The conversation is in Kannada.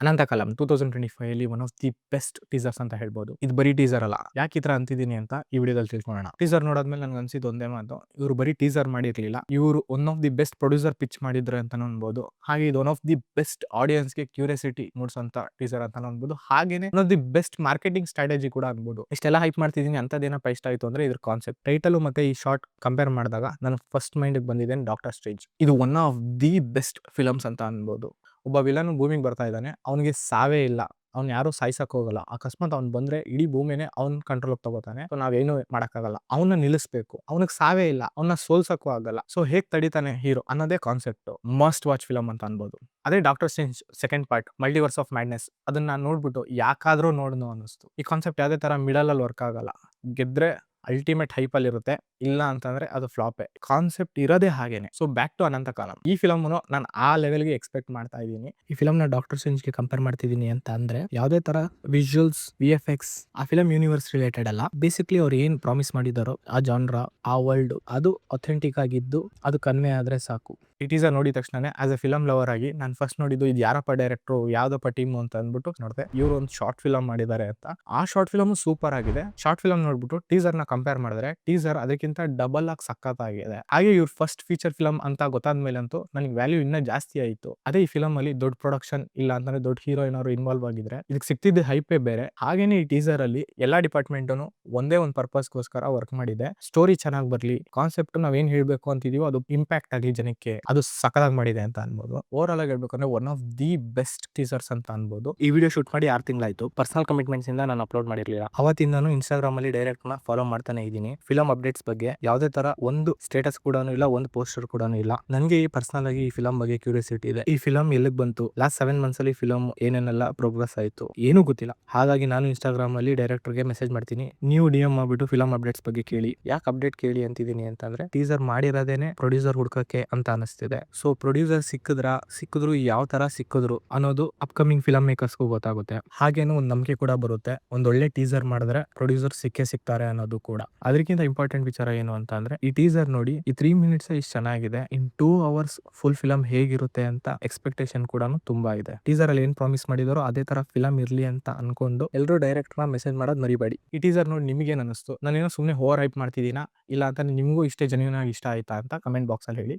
ಅನಂತಕಾಲಂ 2025 ಅಲ್ಲಿ one of the best teasers ಅಂತ ಹೇಳ್ಬೋದು. ಇದು ಬರೀ ಟೀಸರ್ ಅಲ್ಲ. ಯಾಕೆ ಈ ತರ ಅಂತಿದ್ದೀನಿ ಅಂತ ಈ ವಿಡಿಯೋದಲ್ಲಿ ತಿಳ್ಕೊಳ್ಳೋಣ. ಟೀಸರ್ ನೋಡಾದ್ಮೇಲೆ ನನಗೆ ಅನ್ಸಿದ್ದು ಒಂದೇ ಮಾತು, ಇವರು ಬರೀ ಟೀಸರ್ ಮಾಡಿರ್ಲಿಲ್ಲ, ಇವರು one of the best producer pitch ಮಾಡಿದ್ರು ಅಂತ ಅನ್ಬೋದು. ಹಾಗೆ ಇದು ಒನ್ ಆಫ್ ದಿ ಬೆಸ್ಟ್ ಆಡಿಯನ್ಸ್ಗೆ ಕ್ಯೂರಿಯಾಸಿಟಿ ಮೂಡಿಸುವಂತ ಟೀಸರ್ ಅಂತ ಅನ್ಬೋದು. ಹಾಗೇನೆ one of the best marketing strategy ಕೂಡ ಅನ್ಬೋದು. ಇಷ್ಟೆಲ್ಲ ಹೈಪ್ ಮಾಡ್ತಿದ್ದೀನಿ, ಅಂತದೇನಪ್ಪ ಇಷ್ಟ ಆಯ್ತು ಅಂದ್ರೆ ಇದ್ರ ಕಾನ್ಸೆಪ್ಟ್, ಟೈಟಲ್ ಮತ್ತೆ ಈ ಶಾರ್ಟ್ ಕಂಪೇರ್ ಮಾಡಿದಾಗ ನನಗೆ ಫಸ್ಟ್ ಮೈಂಡ್ ಬಂದಿದೆ ಡಾಕ್ಟರ್ ಸ್ಟ್ರೇಂಜ್. ಇದು one of the best films ಅಂತ ಅನ್ಬೋದು. ಒಬ್ಬ ವಿಲನ್ ಭೂಮಿಗೆ ಬರ್ತಾ ಇದ್ದಾನೆ, ಅವನಿಗೆ ಸಾವೇ ಇಲ್ಲ, ಅವ್ನು ಯಾರು ಸಾಯ್ಸಕ್ ಹೋಗಲ್ಲ. ಅಕಸ್ಮಾತ್ ಅವ್ನು ಬಂದ್ರೆ ಇಡೀ ಭೂಮಿನೇ ಅವ್ನ ಕಂಟ್ರೋಲ್ ತಗೋತಾನೆ. ಸೊ ನಾವೇನು ಮಾಡಕ್ಕಾಗಲ್ಲ, ಅವನ್ನ ನಿಲ್ಲಿಸಬೇಕು. ಅವನಿಗೆ ಸಾವೇ ಇಲ್ಲ, ಅವನ್ನ ಸೋಲ್ಸಕ್ಕೂ ಆಗಲ್ಲ. ಸೊ ಹೇಗ್ ತಡಿತಾನೆ ಹೀರೋ ಅನ್ನೋದೇ ಕಾನ್ಸೆಪ್ಟ್. ಮಸ್ಟ್ ವಾಚ್ ಫಿಲಮ್ ಅಂತ ಅನ್ಬೋದು. ಅದೇ doctor strange second part, multiverse of madness. ಅದನ್ನ ನಾನು ನೋಡ್ಬಿಟ್ಟು ಯಾಕಾದ್ರೂ ನೋಡ್ನು ಅನ್ನಿಸ್ತು. ಈ ಕಾನ್ಸೆಪ್ಟ್ ಯಾವುದೇ ತರ ಮಿಡಲ್ ಅಲ್ಲಿ ವರ್ಕ್ ಆಗಲ್ಲ. ಗೆದ್ರೆ ಅಲ್ಟಿಮೇಟ್ ಹೈಪ್ ಅಲ್ಲಿ ಇರುತ್ತೆ, ಇಲ್ಲ ಅಂತಂದ್ರೆ ಅದು ಫ್ಲಾಪೇ. ಕಾನ್ಸೆಪ್ಟ್ ಇರೋದೇ ಹಾಗೇನೆ. So back to Ananthakaalam. ಈ ಫಿಲಮ್ ನಾನು ಆ ಲೆವೆಲ್ಗೆ ಎಕ್ಸ್ಪೆಕ್ಟ್ ಮಾಡ್ತಾ ಇದ್ದೀನಿ. ಈ ಫಿಲಮ್ ನ ಡಾಕ್ಟರ್ ಸ್ಟ್ರೇಂಜ್ಗೆ ಕಂಪೇರ್ ಮಾಡ್ತಿದ್ದೀನಿ ಅಂತ ಅಂದ್ರೆ ಯಾವುದೇ ತರ ವಿಜುವಲ್ಸ್, VFX ಆ ಫಿಲಂ ಯೂನಿವರ್ಸ್ ರಿಲೇಟೆಡ್ ಅಲ್ಲ. ಬೇಸಿಕ್ಲಿ ಅವ್ರು ಏನ್ ಪ್ರಾಮಿಸ್ ಮಾಡಿದಾರೋ ಆ ಜಾನ್ರಾ, ಆ ವರ್ಲ್ಡ್, ಅದು ಅಥೆಂಟಿಕ್ ಆಗಿದ್ದು ಅದು ಕನ್ವೆ ಆದ್ರೆ ಸಾಕು. ಈ ಟೀಸರ್ ನೋಡಿದ ತಕ್ಷಣ ಆಸ್ ಎ ಫಿಲಂ ಲವರ್ ಆಗಿ ನಾನು ಫಸ್ಟ್ ನೋಡಿದ್ದು ಇದು ಯಾರಪ್ಪ ಡೈರೆಕ್ಟ್ರು, ಯಾವ್ದಪ್ಪ ಟೀಮು ಅಂತ ಅಂದ್ಬಿಟ್ಟು ನೋಡಿದೆ. ಇವರು ಒಂದು ಶಾರ್ಟ್ ಫಿಲಂ ಮಾಡಿದ್ದಾರೆ ಅಂತ. ಆ ಶಾರ್ಟ್ ಫಿಲಮ್ ಸೂಪರ್ ಆಗಿದೆ. ಶಾರ್ಟ್ ಫಿಲಂ ನೋಡ್ಬಿಟ್ಟು ಟೀಸರ್ ನ ಕಂಪೇರ್ ಮಾಡಿದ್ರೆ ಟೀಸರ್ ಅದಕ್ಕಿಂತ ಡಬಲ್ ಆಗಿ ಸಖತ್ತಾಗಿದೆ. ಹಾಗೆ ಇವ್ರ ಫಸ್ಟ್ ಫೀಚರ್ ಫಿಲಂ ಅಂತ ಗೊತ್ತಾದ್ಮೇಲಂತೂ ನನಗೆ ವ್ಯಾಲ್ಯೂ ಇನ್ನೂ ಜಾಸ್ತಿ ಆಯಿತು. ಅದೇ ಈ ಫಿಲಂ ಅಲ್ಲಿ ದೊಡ್ಡ ಪ್ರೊಡಕ್ಷನ್ ಇಲ್ಲ ಅಂತಂದ್ರೆ ದೊಡ್ಡ ಹೀರೋ ಏನಾದ್ರು ಇನ್ವಾಲ್ವ್ ಆಗಿದ್ರೆ ಇದಕ್ಕೆ ಸಿಕ್ತಿದ್ದ ಹೈಪೇ ಬೇರೆ. ಹಾಗೇನೆ ಈ ಟೀಸರ್ ಅಲ್ಲಿ ಎಲ್ಲಾ ಡಿಪಾರ್ಟ್ಮೆಂಟ್ ಒಂದೇ ಒಂದು ಪರ್ಪಸ್ಗೋಸ್ಕರ ವರ್ಕ್ ಮಾಡಿದೆ. ಸ್ಟೋರಿ ಚೆನ್ನಾಗಿ ಬರ್ಲಿ, ಕಾನ್ಸೆಪ್ಟ್ ನಾವೇನ್ ಹೇಳ್ಬೇಕು ಅಂತಿದೀವೋ ಅದು ಇಂಪ್ಯಾಕ್ಟ್ ಆಗಲಿ ಜನಕ್ಕೆ, ಅದು ಸಖತ್ತಾಗಿ ಮಾಡಿದೆ ಅಂತ ಅನ್ಬೋದು. ಓವರ್ ಆಲ್ ಆಗಿ ಹೇಳ್ಬೇಕಂದ್ರೆ one of the best teasers ಅಂತ ಅನ್ಬೋದು. ಈ ವಿಡಿಯೋ ಶೂಟ್ ಮಾಡಿ 6 ತಿಂಗಳಾಯ್ತು. ಪರ್ಸನಲ್ ಕಮಿಟ್ಮೆಂಟ್ಸ್ ಇಂದ ನಾನು ಅಪ್ಲೋಡ್ ಮಾಡಿರ್ಲಿಲ್ಲ. ಅವತ್ತಿಂದಾನು ಇನ್ಸ್ಟಾಗ್ರಾಮ್ ಅಲ್ಲಿ ಡೈರೆಕ್ಟ್ ನ ಫಾಲೋ ಮಾಡ್ತಾನೆ ಇದ್ದೀನಿ. ಫಿಲಂ ಅಪ್ಡೇಟ್ಸ್ ಬಗ್ಗೆ ಯಾವುದೇ ತರ ಒಂದು ಸ್ಟೇಟಸ್ ಕೂಡ ಇಲ್ಲ, ಒಂದು ಪೋಸ್ಟರ್ ಕೂಡ ಇಲ್ಲ. ನನಗೆ ಪರ್ಸನಲ್ ಆಗಿ ಈ ಫಿಲಂ ಬಗ್ಗೆ ಕ್ಯೂರಿಯಾಸಿಟಿ ಇದೆ. ಈ ಫಿಲಂ ಎಲ್ಲಿಗೆ ಬಂತು, ಲಾಸ್ಟ್ 7 ಮಂತ್ಸ್ ಅಲ್ಲಿ ಫಿಲಂ ಏನೇನೆಲ್ಲ ಪ್ರೋಗ್ರೆಸ್ ಆಯ್ತು ಏನೂ ಗೊತ್ತಿಲ್ಲ. ಹಾಗಾಗಿ ನಾನು ಇನ್ಸ್ಟಾಗ್ರಾಮ್ ಅಲ್ಲಿ ಡೈರೆಕ್ಟರ್ಗೆ ಮೆಸೇಜ್ ಮಾಡ್ತೀನಿ, ನೀವು DM ಮಾಡ್ಬಿಟ್ಟು ಫಿಲಂ ಅಪ್ಡೇಟ್ಸ್ ಬಗ್ಗೆ ಕೇಳಿ. ಯಾಕೆ ಅಪ್ಡೇಟ್ ಕೇಳಿ ಅಂತಿದ್ದೀನಿ ಅಂತಂದ್ರೆ ಟೀಸರ್ ಮಾಡಿರೋದೇನೆ ಪ್ರೊಡ್ಯೂಸರ್ ಹುಡ್ಕಕ್ಕೆ ಅಂತ ಅನಿಸ್ತಿದೆ. ಸೊ ಪ್ರೊಡ್ಯೂಸರ್ ಸಿಕ್ಕಿದ್ರು ಯಾವ ತರ ಸಿಕ್ಕಿದ್ರು ಅನ್ನೋದು ಅಪ್ಕಮಿಂಗ್ ಫಿಲಂ ಮೇಕರ್ಸ್ಗೂ ಗೊತ್ತಾಗುತ್ತೆ. ಹಾಗೇನು ಒಂದು ನಂಬಿಕೆ ಕೂಡ ಬರುತ್ತೆ, ಒಂದೊಳ್ಳೆ ಟೀಸರ್ ಮಾಡಿದ್ರೆ ಪ್ರೊಡ್ಯೂಸರ್ ಸಿಕ್ತಾರೆ ಅನ್ನೋದು ಕೂಡ. ಅದಕ್ಕಿಂತ ಇಂಪಾರ್ಟೆಂಟ್ ವಿಚಾರ ಏನು ಅಂತ ಅಂದ್ರೆ ಈ ಟೀಸರ್ ನೋಡಿ, ಈ 3 ಮಿನಿಟ್ಸ್ ಇಷ್ಟು ಚೆನ್ನಾಗಿದೆ, ಇನ್ 2 ಅವರ್ಸ್ ಫುಲ್ ಫಿಲಂ ಹೇಗಿರುತ್ತೆ ಅಂತ ಎಕ್ಸ್ಪೆಕ್ಟೇಷನ್ ಕೂಡ ತುಂಬಾ ಇದೆ. ಟೀಸರ್ ಅಲ್ಲಿ ಏನ್ ಪ್ರಾಮಿಸ್ ಮಾಡಿದಾರೋ ಅದೇ ತರ ಫಿಲಂ ಇರ್ಲಿ ಅಂತ ಅನ್ಕೊಂಡು ಎಲ್ಲರೂ ಡೈರೆಕ್ಟರ್ ನ ಮೆಸೇಜ್ ಮಾಡೋದು ಮರಿಬೇಡಿ. ಈ ಟೀಸರ್ ನೋಡಿ ನಿಮಗೆ ಏನ್ ಅನಿಸ್ತು? ನಾನೇನೋ ಸುಮ್ಮನೆ ಓವರ್ ಹೈಪ್ ಮಾಡ್ತಿದ್ದೀನಾ, ಇಲ್ಲ ಅಂತ ನಿಮಗೂ ಇಷ್ಟೇ ಜೆನ್ಯೂನ್ ಆಗಿ ಇಷ್ಟ ಆಯ್ತಾ ಅಂತ ಕಮೆಂಟ್ ಬಾಕ್ಸ್ ಅಲ್ಲಿ ಹೇಳಿ.